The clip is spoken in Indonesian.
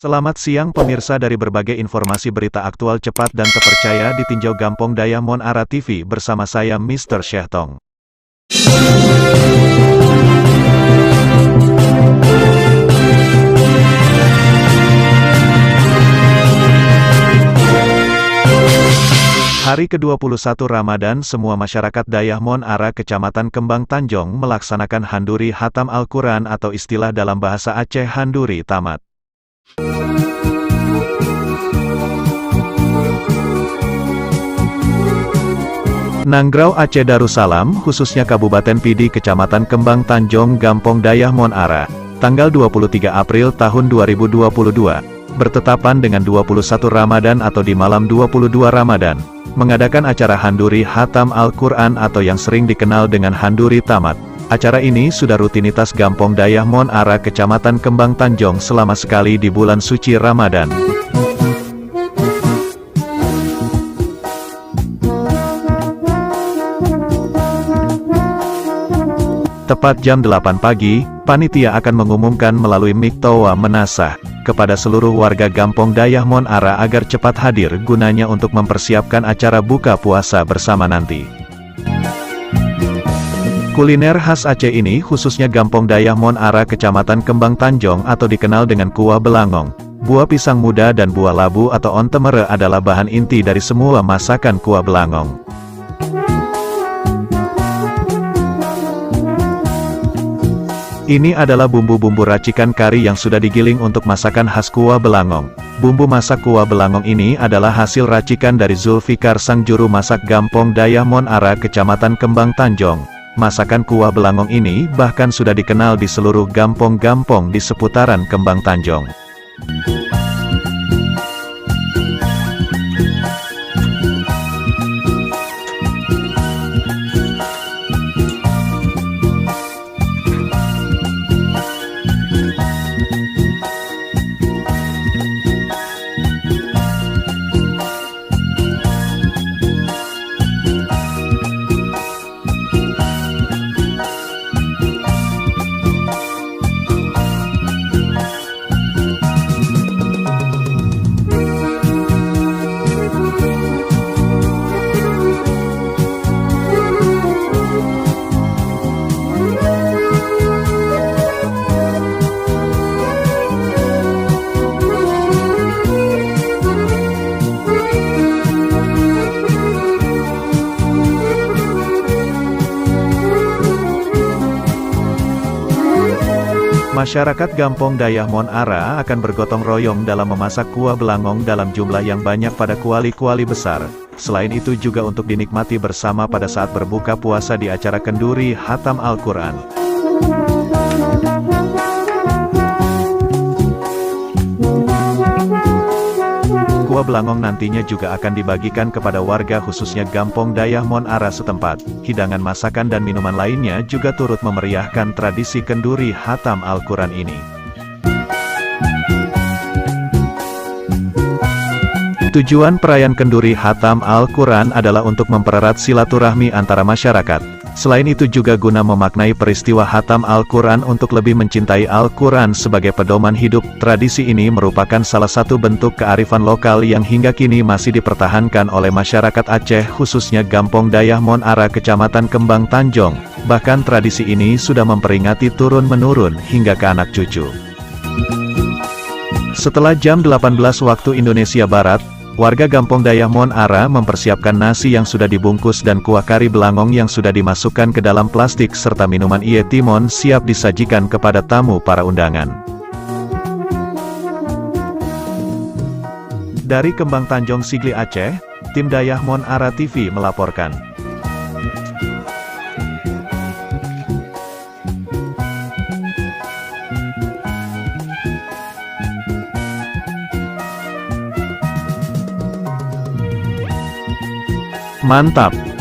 Selamat siang pemirsa, dari berbagai informasi berita aktual cepat dan terpercaya ditinjau Gampong Daya Mon Ara TV bersama saya Mr. Syehtong. Hari ke-21 Ramadan, semua masyarakat Dayah Mon Ara Kecamatan Kembang Tanjong melaksanakan Handuri Hatam Al-Quran atau istilah dalam bahasa Aceh Handuri Tamat. Nanggrau Aceh Darussalam, khususnya Kabupaten Pidi Kecamatan Kembang Tanjong Gampong Dayah Mon Ara, tanggal 23 April tahun 2022, bertetapan dengan 21 Ramadan atau di malam 22 Ramadan, mengadakan acara Handuri Hatam Al-Quran atau yang sering dikenal dengan Handuri Tamat. Acara ini sudah rutinitas Gampong Dayah Mon Ara Kecamatan Kembang Tanjong selama sekali di bulan suci Ramadan. Tepat jam 8 pagi, panitia akan mengumumkan melalui Miktawa Menasah kepada seluruh warga Gampong Dayah Mon Ara agar cepat hadir gunanya untuk mempersiapkan acara buka puasa bersama nanti. Kuliner khas Aceh ini khususnya Gampong Dayah Mon Ara Kecamatan Kembang Tanjong atau dikenal dengan kuah belangong, buah pisang muda dan buah labu atau ontemere adalah bahan inti dari semua masakan kuah belangong. Ini adalah bumbu-bumbu racikan kari yang sudah digiling untuk masakan khas kuah belangong. Bumbu masak kuah belangong ini adalah hasil racikan dari Zulfikar sang juru masak Gampong Dayah Mon Ara Kecamatan Kembang Tanjong. Masakan kuah belangong ini bahkan sudah dikenal di seluruh gampong-gampong di seputaran Kembang Tanjong. Masyarakat Gampong Dayah Mon Ara akan bergotong royong dalam memasak kuah belangong dalam jumlah yang banyak pada kuali-kuali besar. Selain itu juga untuk dinikmati bersama pada saat berbuka puasa di acara Kenduri Hatam Al-Quran. Kuah belangong nantinya juga akan dibagikan kepada warga khususnya Gampong Dayah Mon Ara setempat. Hidangan masakan dan minuman lainnya juga turut memeriahkan tradisi Kenduri Hatam Al-Quran ini. Tujuan perayaan Kenduri Hatam Al-Quran adalah untuk mempererat silaturahmi antara masyarakat. Selain itu juga guna memaknai peristiwa Hatam Al-Quran untuk lebih mencintai Al-Quran sebagai pedoman hidup. Tradisi ini merupakan salah satu bentuk kearifan lokal yang hingga kini masih dipertahankan oleh masyarakat Aceh khususnya Gampong Dayah Mon Ara Kecamatan Kembang Tanjong. Bahkan tradisi ini sudah memperingati turun-menurun hingga ke anak cucu. Setelah jam 18 waktu Indonesia Barat, warga Gampong Dayah Mon Ara mempersiapkan nasi yang sudah dibungkus dan kuah kari belangong yang sudah dimasukkan ke dalam plastik serta minuman Ie Timon siap disajikan kepada tamu para undangan. Dari Kembang Tanjong Sigli Aceh, tim Dayah Mon Ara TV melaporkan. Mantap!